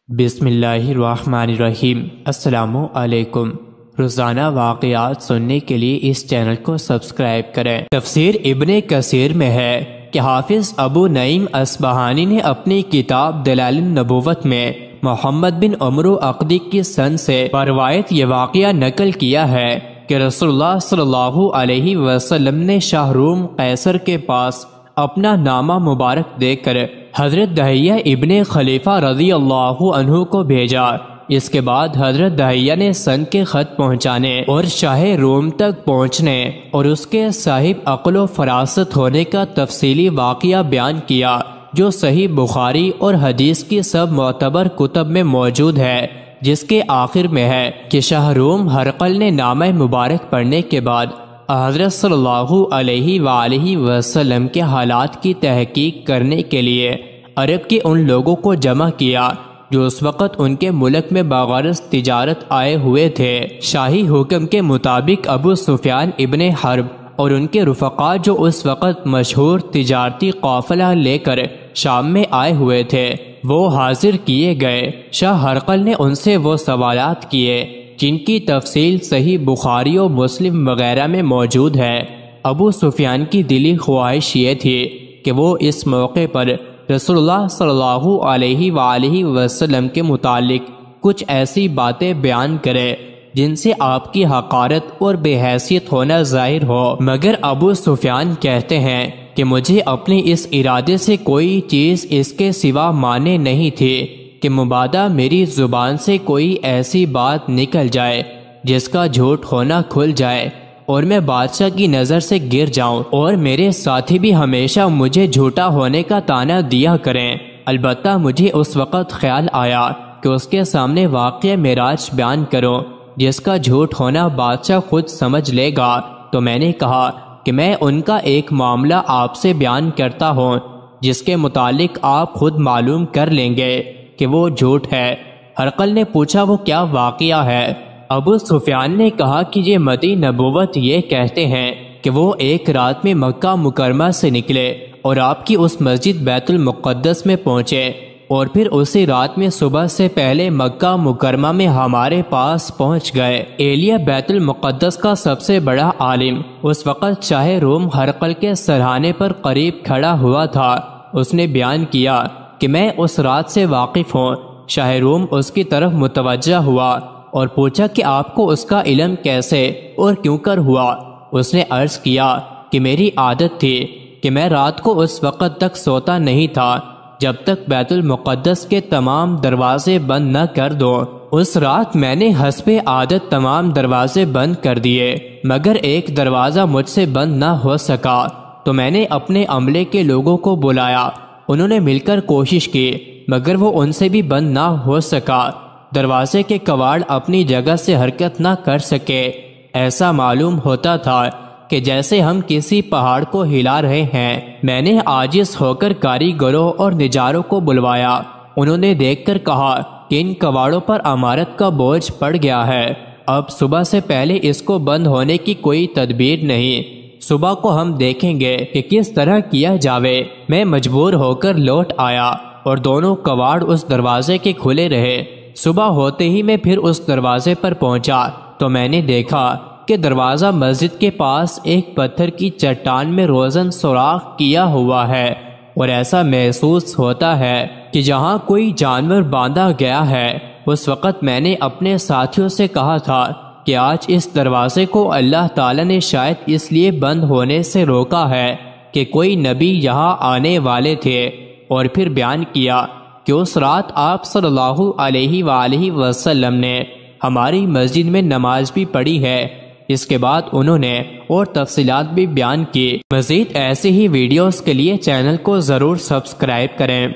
بسم اللہ الرحمن الرحیم۔ السلام علیکم۔ روزانہ واقعات سننے کے لیے اس چینل کو سبسکرائب کریں۔ تفسیر ابن کثیر میں ہے کہ حافظ ابو نعیم اصبہانی نے اپنی کتاب دلائل النبوت میں محمد بن عمرو عقدی کی سند سے روایت یہ واقعہ نقل کیا ہے کہ رسول اللہ صلی اللہ علیہ وسلم نے شاہ روم قیصر کے پاس اپنا نامہ مبارک دے کر حضرت دہیہ ابن خلیفہ رضی اللہ عنہ کو بھیجا۔ اس کے بعد حضرت دہیہ نے سند کے خط پہنچانے اور شاہ روم تک پہنچنے اور اس کے صاحب عقل و فراست ہونے کا تفصیلی واقعہ بیان کیا، جو صحیح بخاری اور حدیث کی سب معتبر کتب میں موجود ہے، جس کے آخر میں ہے کہ شاہ روم ہرقل نے نامہ مبارک پڑھنے کے بعد حضرت صلی اللہ علیہ وآلہ وسلم کے حالات کی تحقیق کرنے کے لیے عرب کے ان لوگوں کو جمع کیا جو اس وقت ان کے ملک میں بغرض تجارت آئے ہوئے تھے۔ شاہی حکم کے مطابق ابو سفیان ابن حرب اور ان کے رفقا جو اس وقت مشہور تجارتی قافلہ لے کر شام میں آئے ہوئے تھے، وہ حاضر کیے گئے۔ شاہ ہرقل نے ان سے وہ سوالات کیے جن کی تفصیل صحیح بخاری و مسلم وغیرہ میں موجود ہے۔ ابو سفیان کی دلی خواہش یہ تھی کہ وہ اس موقع پر رسول اللہ صلی اللہ علیہ وآلہ وسلم کے متعلق کچھ ایسی باتیں بیان کرے جن سے آپ کی حقارت اور بے حیثیت ہونا ظاہر ہو، مگر ابو سفیان کہتے ہیں کہ مجھے اپنے اس ارادے سے کوئی چیز اس کے سوا مانے نہیں تھی کہ مبادا میری زبان سے کوئی ایسی بات نکل جائے جس کا جھوٹ ہونا کھل جائے اور میں بادشاہ کی نظر سے گر جاؤں، اور میرے ساتھی بھی ہمیشہ مجھے جھوٹا ہونے کا طعنہ دیا کریں۔ البتہ مجھے اس وقت خیال آیا کہ اس کے سامنے واقعہ معراج بیان کروں جس کا جھوٹ ہونا بادشاہ خود سمجھ لے گا، تو میں نے کہا کہ میں ان کا ایک معاملہ آپ سے بیان کرتا ہوں جس کے متعلق آپ خود معلوم کر لیں گے کہ وہ جھوٹ ہے۔ ہرقل نے پوچھا وہ کیا واقعہ ہے؟ ابو سفیان نے کہا کہ یہ مدی نبوت یہ کہتے ہیں کہ وہ ایک رات میں مکہ مکرمہ سے نکلے اور آپ کی اس مسجد بیت المقدس میں پہنچے، اور پھر اسی رات میں صبح سے پہلے مکہ مکرمہ میں ہمارے پاس پہنچ گئے۔ ایلیہ بیت المقدس کا سب سے بڑا عالم اس وقت شاہ روم ہرقل کے سرہانے پر قریب کھڑا ہوا تھا۔ اس نے بیان کیا کہ میں اس رات سے واقف ہوں۔ شاہ روم اس کی طرف متوجہ ہوا اور پوچھا کہ آپ کو اس کا علم کیسے اور کیوں کر ہوا؟ اس نے عرض کیا کہ میری عادت تھی کہ میں رات کو اس وقت تک سوتا نہیں تھا جب تک بیت المقدس کے تمام دروازے بند نہ کر دوں۔ اس رات میں نے حسب عادت تمام دروازے بند کر دیے، مگر ایک دروازہ مجھ سے بند نہ ہو سکا، تو میں نے اپنے عملے کے لوگوں کو بلایا۔ انہوں نے مل کر کوشش کی، مگر وہ ان سے بھی بند نہ ہو سکا۔ دروازے کے کواڑ اپنی جگہ سے حرکت نہ کر سکے۔ ایسا معلوم ہوتا تھا کہ جیسے ہم کسی پہاڑ کو ہلا رہے ہیں۔ میں نے عاجز ہو کر کاریگروں اور نجاروں کو بلوایا۔ انہوں نے دیکھ کر کہا کہ ان کواڑوں پر عمارت کا بوجھ پڑ گیا ہے، اب صبح سے پہلے اس کو بند ہونے کی کوئی تدبیر نہیں۔ صبح کو ہم دیکھیں گے کہ کس طرح کیا جاوے۔ میں مجبور ہو کر لوٹ آیا اور دونوں کواڑ اس دروازے کے کھلے رہے۔ صبح ہوتے ہی میں پھر اس دروازے پر پہنچا تو میں نے دیکھا کہ دروازہ مسجد کے پاس ایک پتھر کی چٹان میں روزن سوراخ کیا ہوا ہے، اور ایسا محسوس ہوتا ہے کہ جہاں کوئی جانور باندھا گیا ہے۔ اس وقت میں نے اپنے ساتھیوں سے کہا تھا کہ آج اس دروازے کو اللہ تعالیٰ نے شاید اس لیے بند ہونے سے روکا ہے کہ کوئی نبی یہاں آنے والے تھے، اور پھر بیان کیا کہ اس رات آپ صلی اللہ علیہ وآلہ وسلم نے ہماری مسجد میں نماز بھی پڑھی ہے۔ اس کے بعد انہوں نے اور تفصیلات بھی بیان کی۔ مزید ایسے ہی ویڈیوز کے لیے چینل کو ضرور سبسکرائب کریں۔